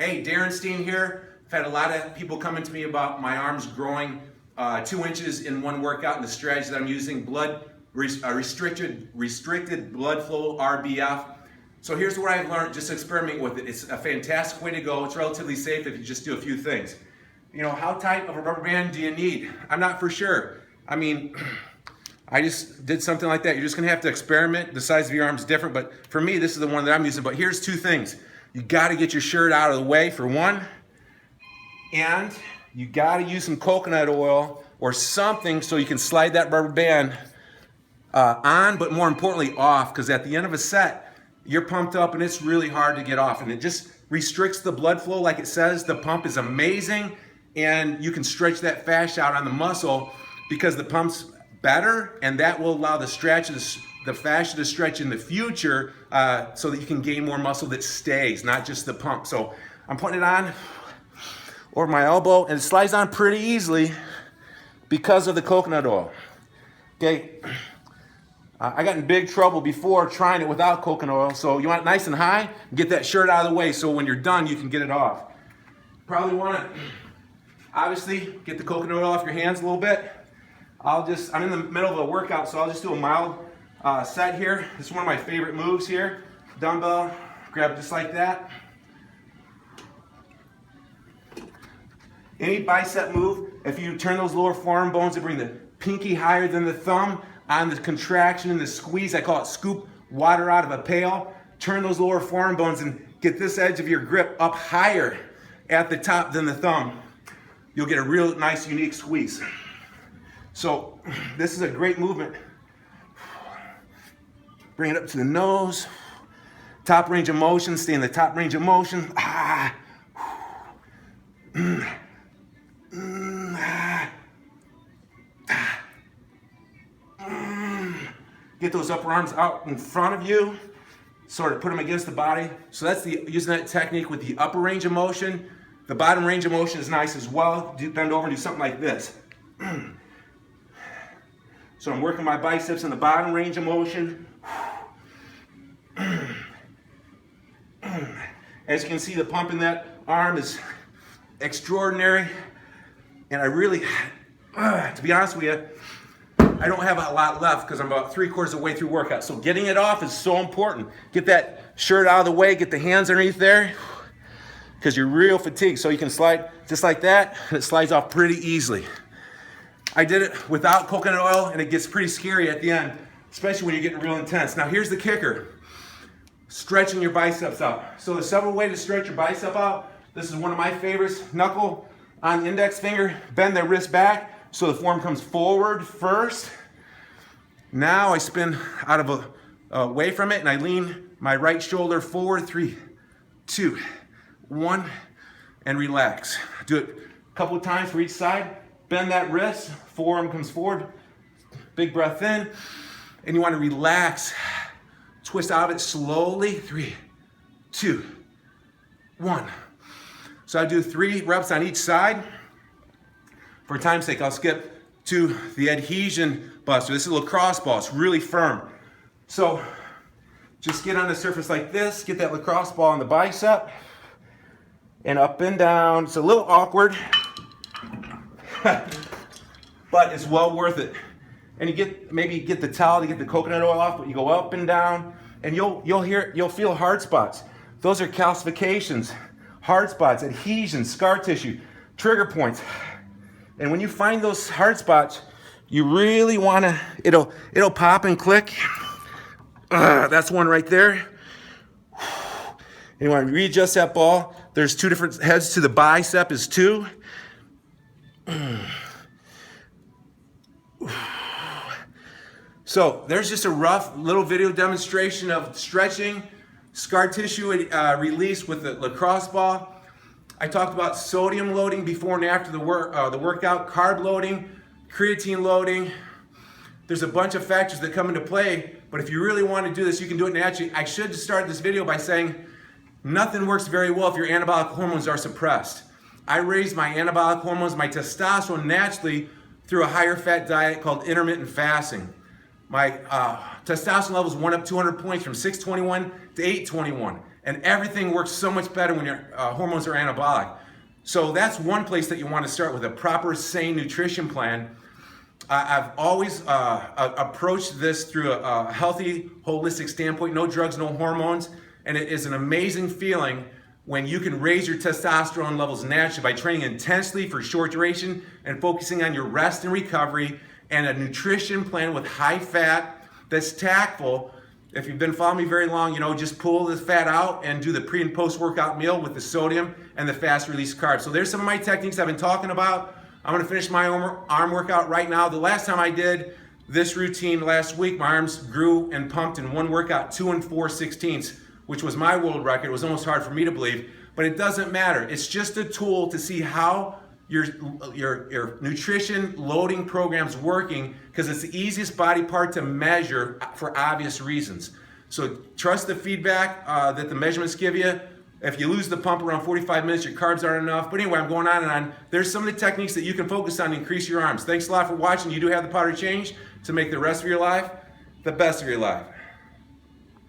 Hey, Darren Steen here. I've had a lot of people coming to me about my arms growing 2 inches in one workout, and the strategy that I'm using, restricted blood flow, RBF. So here's what I've learned, just experiment with it. It's a fantastic way to go. It's relatively safe if you just do a few things. You know, how tight of a rubber band do you need? I'm not for sure. I mean, I just did something like that. You're just gonna have to experiment. The size of your arm's different, but for me, this is the one that I'm using. But here's 2 things. You gotta get your shirt out of the way for one, and you gotta use some coconut oil or something so you can slide that rubber band on, but more importantly off, because at the end of a set, you're pumped up and it's really hard to get off, and it just restricts the blood flow. Like it says, the pump is amazing, and you can stretch that fascia out on the muscle because the pump's better, and that will allow the fascia to stretch in the future so that you can gain more muscle that stays, not just the pump. So I'm putting it on over my elbow, and it slides on pretty easily because of the coconut oil. Okay, I got in big trouble before trying it without coconut oil, so you want it nice and high, get that shirt out of the way so when you're done you can get it off. Probably want to obviously get the coconut oil off your hands a little bit. I'm in the middle of a workout, so I'll just do a mild set here. This is one of my favorite moves here. Dumbbell, grab it just like that. Any bicep move, if you turn those lower forearm bones and bring the pinky higher than the thumb on the contraction and the squeeze, I call it scoop water out of a pail. Turn those lower forearm bones and get this edge of your grip up higher at the top than the thumb. You'll get a real nice, unique squeeze. So this is a great movement. Bring it up to the nose. Top range of motion, stay in the top range of motion. Get those upper arms out in front of you, sort of put them against the body. So that's using that technique with the upper range of motion. The bottom range of motion is nice as well. Bend over and do something like this. So I'm working my biceps in the bottom range of motion. As you can see, the pump in that arm is extraordinary. And I really, to be honest with you, I don't have a lot left because I'm about 3/4 of the way through workout. So getting it off is so important. Get that shirt out of the way, get the hands underneath there, because you're real fatigued. So you can slide just like that, and it slides off pretty easily. I did it without coconut oil, and it gets pretty scary at the end, especially when you're getting real intense. Now here's the kicker. Stretching your biceps out. So there's several ways to stretch your bicep out. This is one of my favorites. Knuckle on the index finger, bend the wrist back so the forearm comes forward first. Now I spin out of away from it, and I lean my right shoulder forward. 3, 2, 1, and relax. Do it a couple of times for each side. Bend that wrist, forearm comes forward, big breath in, and you want to relax. Twist out of it slowly. 3, 2, 1. So I do 3 reps on each side. For time's sake, I'll skip to the adhesion buster. This is a lacrosse ball. It's really firm. So just get on the surface like this, get that lacrosse ball on the bicep, and up and down. It's a little awkward, but it's well worth it. And you maybe get the towel to get the coconut oil off, but you go up and down, and you'll feel hard spots. Those are calcifications, hard spots, adhesions, scar tissue, trigger points. And when you find those hard spots, you really want to, it'll pop and click. That's one right there. And you want to readjust that ball. There's 2 different heads to the bicep is 2. So there's just a rough little video demonstration of stretching, scar tissue release with the lacrosse ball. I talked about sodium loading before and after the workout, carb loading, creatine loading. There's a bunch of factors that come into play, but if you really want to do this, you can do it naturally. I should start this video by saying nothing works very well if your anabolic hormones are suppressed. I raised my anabolic hormones, my testosterone naturally through a higher fat diet called intermittent fasting. My testosterone levels went up 200 points from 621 to 821. And everything works so much better when your hormones are anabolic. So that's one place that you want to start with a proper, sane nutrition plan. I've always approached this through a healthy, holistic standpoint, no drugs, no hormones, and it is an amazing feeling when you can raise your testosterone levels naturally by training intensely for short duration and focusing on your rest and recovery, and a nutrition plan with high fat that's tactful. If you've been following me very long, just pull the fat out and do the pre and post workout meal with the sodium and the fast release carbs. So there's some of my techniques I've been talking about. I'm gonna finish my arm workout right now. The last time I did this routine last week, my arms grew and pumped in one workout 2 4/16, which was my world record. It was almost hard for me to believe, but it doesn't matter. It's just a tool to see how your nutrition loading program's working, because it's the easiest body part to measure for obvious reasons. So trust the feedback that the measurements give you. If you lose the pump around 45 minutes, your carbs aren't enough. But anyway, I'm going on and on. There's some of the techniques that you can focus on to increase your arms. Thanks a lot for watching. You do have the power to change to make the rest of your life the best of your life.